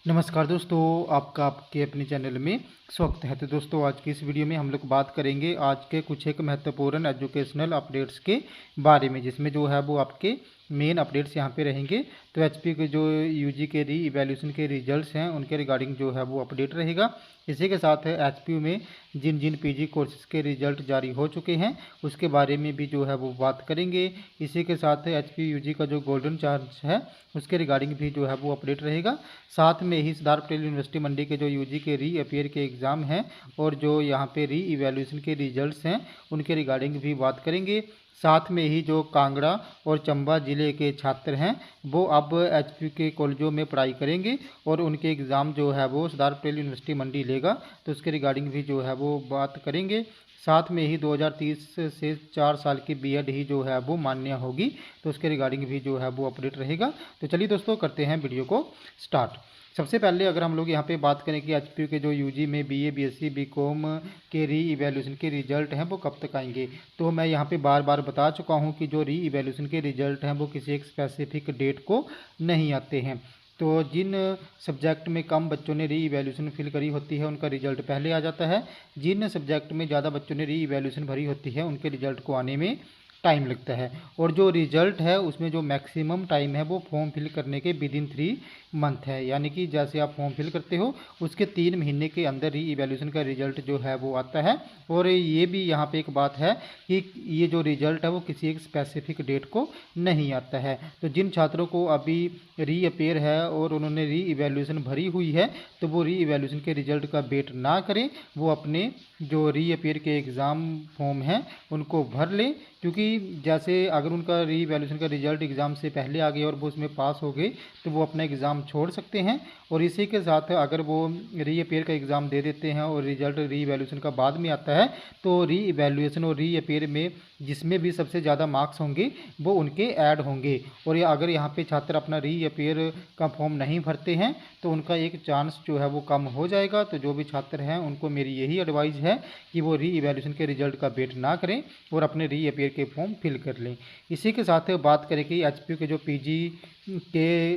नमस्कार दोस्तों, आपका आपके अपने चैनल में स्वागत है। तो दोस्तों, आज की इस वीडियो में हम लोग बात करेंगे आज के कुछ एक महत्वपूर्ण एजुकेशनल अपडेट्स के बारे में, जिसमें जो है वो आपके मेन अपडेट्स यहाँ पे रहेंगे। तो एचपी के जो यूजी के री इवैल्यूएशन के रिजल्ट्स हैं उनके रिगार्डिंग जो है वो अपडेट रहेगा। इसी के साथ है एचपी में जिन जिन पीजी कोर्सेज के रिजल्ट जारी हो चुके हैं उसके बारे में भी जो है वो बात करेंगे। इसी के साथ एचपी यूजी का जो गोल्डन चांस है उसके रिगार्डिंग भी जो है वो अपडेट रहेगा। साथ में ही सरदार पटेल यूनिवर्सिटी मंडी के जो यूजी के री अपीयर के एग्ज़ाम हैं और जो यहाँ पे री इवैल्यूएशन के रिजल्ट्स हैं उनके रिगार्डिंग भी बात करेंगे। साथ में ही जो कांगड़ा और चंबा ज़िले के छात्र हैं वो अब एचपी के कॉलेजों में पढ़ाई करेंगे और उनके एग्ज़ाम जो है वो सरदार पटेल यूनिवर्सिटी मंडी लेगा, तो उसके रिगार्डिंग भी जो है वो बात करेंगे। साथ में ही 2030 से 4 साल की बीएड ही जो है वो मान्य होगी, तो उसके रिगार्डिंग भी जो है वो अपडेट रहेगा। तो चलिए दोस्तों, करते हैं वीडियो को स्टार्ट। सबसे पहले अगर हम लोग यहाँ पे बात करें कि एचपीयू के जो यूजी में बीए, बीएससी, बीकॉम के री इवैल्यूएशन के रिजल्ट हैं वो कब तक आएंगे, तो मैं यहाँ पे बार बार बता चुका हूँ कि जो री इवैल्यूएशन के रिजल्ट हैं वो किसी एक स्पेसिफिक डेट को नहीं आते हैं। तो जिन सब्जेक्ट में कम बच्चों ने री इवैल्यूएशन फिल करी होती है उनका रिजल्ट पहले आ जाता है। जिन सब्जेक्ट में ज़्यादा बच्चों ने री इवैल्यूएशन भरी होती है उनके रिजल्ट को आने में टाइम लगता है। और जो रिजल्ट है उसमें जो मैक्सिमम टाइम है वो फॉर्म फिल करने के विद इन 3 मंथ है, यानी कि जैसे आप फॉर्म फिल करते हो उसके 3 महीने के अंदर ही इवैल्यूएशन का रिजल्ट जो है वो आता है। और ये भी यहाँ पे एक बात है कि ये जो रिजल्ट है वो किसी एक स्पेसिफिक डेट को नहीं आता है। तो जिन छात्रों को अभी री अपेयर है और उन्होंने री इवैल्यूएशन भरी हुई है तो वो री इवैल्यूएशन के रिजल्ट का वेट ना करें, वो अपने जो री अपेयर के एग्ज़ाम फॉर्म हैं उनको भर लें। क्योंकि जैसे अगर उनका री इवैल्यूएशन का रिजल्ट एग्ज़ाम से पहले आ गया और वो उसमें पास हो गए तो वो अपना एग्ज़ाम छोड़ सकते हैं। और इसी के साथ अगर वो री अपेयर का एग्ज़ाम दे देते हैं और रिजल्ट री इवैल्यूएशन का बाद में आता है तो री इवैल्यूएशन और री अपेयर में जिसमें भी सबसे ज़्यादा मार्क्स होंगे वो उनके ऐड होंगे। और या अगर यहाँ पे छात्र अपना री अपेयर का फॉर्म नहीं भरते हैं तो उनका एक चांस जो है वो कम हो जाएगा। तो जो भी छात्र हैं उनको मेरी यही एडवाइस है कि वो री इवैल्यूएशन के रिजल्ट का वेट ना करें और अपने री अपेयर के फॉर्म फिल कर लें। इसी के साथ बात करें कि एचपीयू के जो पीजी के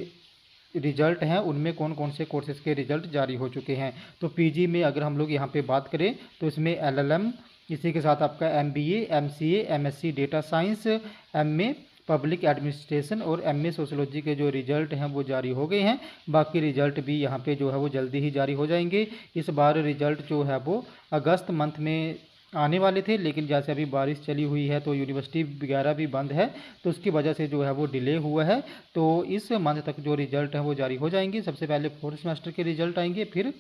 रिजल्ट हैं उनमें कौन कौन से कोर्सेज़ के रिजल्ट जारी हो चुके हैं। तो पीजी में अगर हम लोग यहाँ पे बात करें तो इसमें एलएलएम, इसी के साथ आपका MBA, MCA, MSc data science, MA public administration और एमए सोशियोलॉजी के जो रिजल्ट हैं वो जारी हो गए हैं। बाकी रिजल्ट भी यहाँ पे जो है वो जल्दी ही जारी हो जाएंगे। इस बार रिजल्ट जो है वो अगस्त मंथ में आने वाले थे, लेकिन जैसे अभी बारिश चली हुई है तो यूनिवर्सिटी वगैरह भी बंद है, तो उसकी वजह से जो है वो डिले हुआ है। तो इस मंथ तक जो रिजल्ट हैं वो जारी हो जाएंगे। सबसे पहले 4th सेमेस्टर के रिजल्ट आएंगे, फिर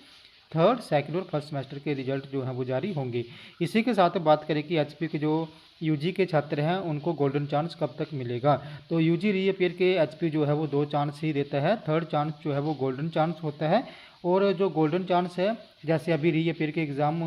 3rd, 2nd और 1st सेमेस्टर के रिजल्ट जो हैं वो जारी होंगे। इसी के साथ बात करें कि एचपी के जो यूजी के छात्र हैं उनको गोल्डन चांस कब तक मिलेगा। तो यूजी रीअपीयर के एचपी जो है वो 2 चांस ही देता है, 3rd चांस जो है वो गोल्डन चांस होता है। और जो गोल्डन चांस है जैसे अभी रीअपीयर के एग्ज़ाम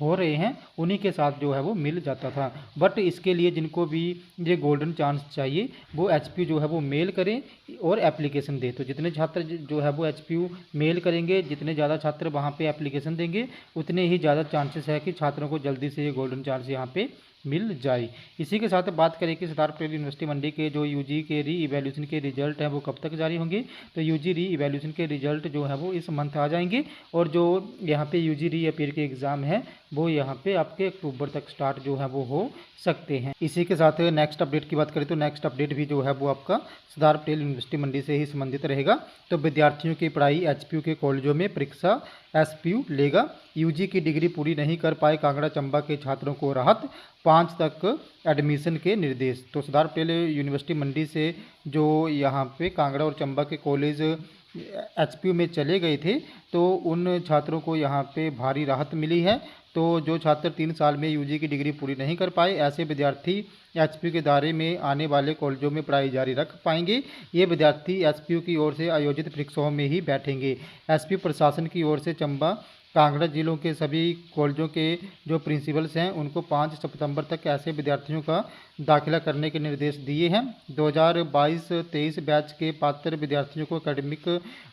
हो रहे हैं उन्हीं के साथ जो है वो मिल जाता था। बट इसके लिए जिनको भी ये गोल्डन चांस चाहिए वो एचपीयू जो है वो मेल करें और एप्लीकेशन दें। तो जितने छात्र जो है वो एचपीयू मेल करेंगे, जितने ज़्यादा छात्र वहाँ पे एप्लीकेशन देंगे उतने ही ज़्यादा चांसेस है कि छात्रों को जल्दी से ये गोल्डन चांस यहाँ पे मिल जाए। इसी के साथ बात करें कि सरदार पटेल यूनिवर्सिटी मंडी के जो यूजी के री इवैल्यूएशन के रिजल्ट हैं वो कब तक जारी होंगे। तो यूजी री इवैल्यूएशन के रिजल्ट जो है वो इस मंथ आ जाएंगे और जो यहाँ पे यूजी री अपीयर के एग्ज़ाम है वो यहाँ पे आपके अक्टूबर तक स्टार्ट जो है वो हो सकते हैं। इसी के साथ नेक्स्ट अपडेट की बात करें तो नेक्स्ट अपडेट भी जो है वो आपका सरदार पटेल यूनिवर्सिटी मंडी से ही संबंधित रहेगा। तो विद्यार्थियों की पढ़ाई एचपीयू के कॉलेजों में परीक्षा एसपीयू लेगा। यूजी की डिग्री पूरी नहीं कर पाए कांगड़ा चंबा के छात्रों को राहत, 5 तक एडमिशन के निर्देश। तो सरदार पटेल यूनिवर्सिटी मंडी से जो यहाँ पे कांगड़ा और चंबा के कॉलेज एचपीयू में चले गए थे तो उन छात्रों को यहाँ पे भारी राहत मिली है। तो जो छात्र 3 साल में यूजी की डिग्री पूरी नहीं कर पाए ऐसे विद्यार्थी एचपीयू के दायरे में आने वाले कॉलेजों में पढ़ाई जारी रख पाएंगे। ये विद्यार्थी एचपीयू की ओर से आयोजित परीक्षाओं में ही बैठेंगे। एसपी प्रशासन की ओर से चंबा कांगड़ा जिलों के सभी कॉलेजों के जो प्रिंसिपल्स हैं उनको 5 सितंबर तक ऐसे विद्यार्थियों का दाखिला करने के निर्देश दिए हैं। 2022-23 बैच के पात्र विद्यार्थियों को एकेडमिक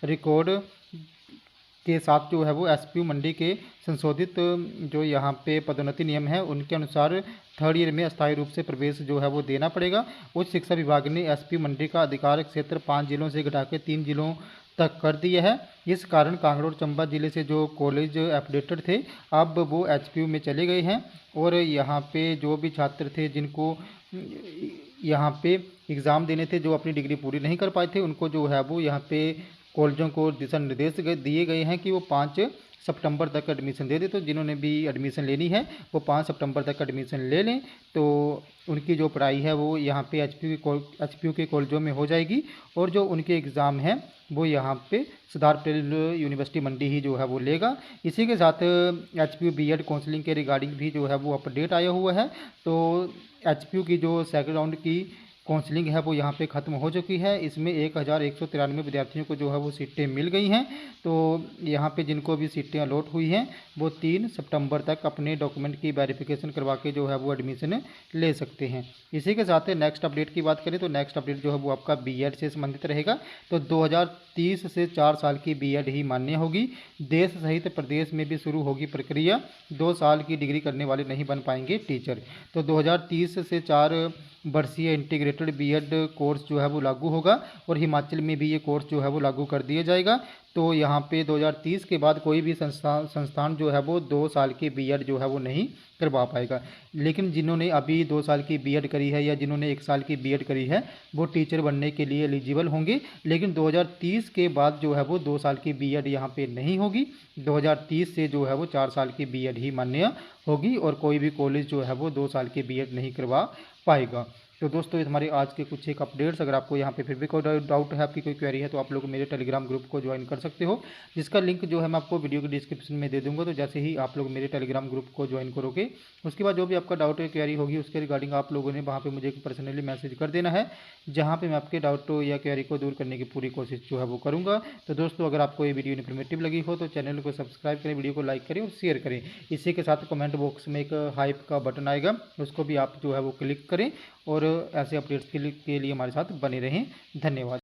रिकॉर्ड के साथ जो है वो एसपीयू मंडी के संशोधित जो यहाँ पे पदोन्नति नियम है उनके अनुसार 3rd ईयर में अस्थायी रूप से प्रवेश जो है वो देना पड़ेगा। उच्च शिक्षा विभाग ने एसपीयू मंडी का अधिकार क्षेत्र 5 जिलों से घटा के 3 जिलों तक कर दिया है। इस कारण कांगड़ा और चंबा जिले से जो कॉलेज अपडेटेड थे अब वो एचपीयू में चले गए हैं। और यहाँ पे जो भी छात्र थे जिनको यहाँ पे एग्ज़ाम देने थे, जो अपनी डिग्री पूरी नहीं कर पाए थे, उनको जो है वो यहाँ पे कॉलेजों को दिशा निर्देश दिए गए हैं कि वो 5 सितंबर तक एडमिशन दे दे। तो जिन्होंने भी एडमिशन लेनी है वो 5 सितंबर तक एडमिशन ले लें, तो उनकी जो पढ़ाई है वो यहाँ पे एचपीयू के कॉलेजों में हो जाएगी। और जो उनके एग्ज़ाम हैं वो यहाँ पे सरदार पटेल यूनिवर्सिटी मंडी ही जो है वो लेगा। इसी के साथ एचपीयू बीएड काउंसलिंग के रिगार्डिंग भी जो है वो अपडेट आया हुआ है। तो एचपीयू की जो सेकंड राउंड की काउंसलिंग है वो यहाँ पे ख़त्म हो चुकी है। इसमें 1193 विद्यार्थियों को जो है वो सीटें मिल गई हैं। तो यहाँ पे जिनको भी सीटें अलॉट हुई हैं वो 3 सितंबर तक अपने डॉक्यूमेंट की वेरिफिकेशन करवा के जो है वो एडमिशन ले सकते हैं। इसी के साथ नेक्स्ट अपडेट की बात करें तो नेक्स्ट अपडेट जो है वो आपका बीएड से संबंधित रहेगा। तो 2030 से 4 साल की बीएड ही मान्य होगी। देश सहित प्रदेश में भी शुरू होगी प्रक्रिया। 2 साल की डिग्री करने वाले नहीं बन पाएंगे टीचर। तो 2030 से 4 वर्षीय इंटीग्रेटेड बीएड कोर्स जो है वो लागू होगा और हिमाचल में भी ये कोर्स जो है वो लागू कर दिया जाएगा। तो यहाँ पे 2030 के बाद कोई भी संस्थान जो है वो 2 साल की बीएड जो है वो नहीं करवा पाएगा। लेकिन जिन्होंने अभी 2 साल की बीएड करी है या जिन्होंने 1 साल की बीएड करी है वो टीचर बनने के लिए एलिजिबल होंगे। लेकिन 2030 के बाद जो है वो 2 साल की बीएड यहाँ पे नहीं होगी। 2030 से जो है वो 4 साल की बीएड ही मान्य होगी और कोई भी कॉलेज जो है वो 2 साल की बीएड नहीं करवा पाएगा। तो दोस्तों ये हमारे आज के कुछ एक अपडेट्स। अगर आपको यहाँ पे फिर भी कोई डाउट है, आपकी कोई क्वेरी है, तो आप लोग मेरे टेलीग्राम ग्रुप को ज्वाइन कर सकते हो, जिसका लिंक जो है मैं आपको वीडियो के डिस्क्रिप्शन में दे दूंगा। तो जैसे ही आप लोग मेरे टेलीग्राम ग्रुप को ज्वाइन करोगे उसके बाद जो भी आपका डाउट या क्वेरी होगी उसके रिगार्डिंग आप लोगों ने वहाँ पर मुझे पर्सनली मैसेज कर देना है, जहाँ पर मैं आपके डाउट या क्वेरी को दूर करने की पूरी कोशिश जो है वो करूँगा। तो दोस्तों अगर आपको ये वीडियो इन्फॉर्मेटिव लगी हो तो चैनल को सब्सक्राइब करें, वीडियो को लाइक करें और शेयर करें। इसी के साथ कमेंट बॉक्स में एक हाइप का बटन आएगा, उसको भी आप जो है वो क्लिक करें और ऐसे अपडेट्स के लिए हमारे साथ बने रहें। धन्यवाद।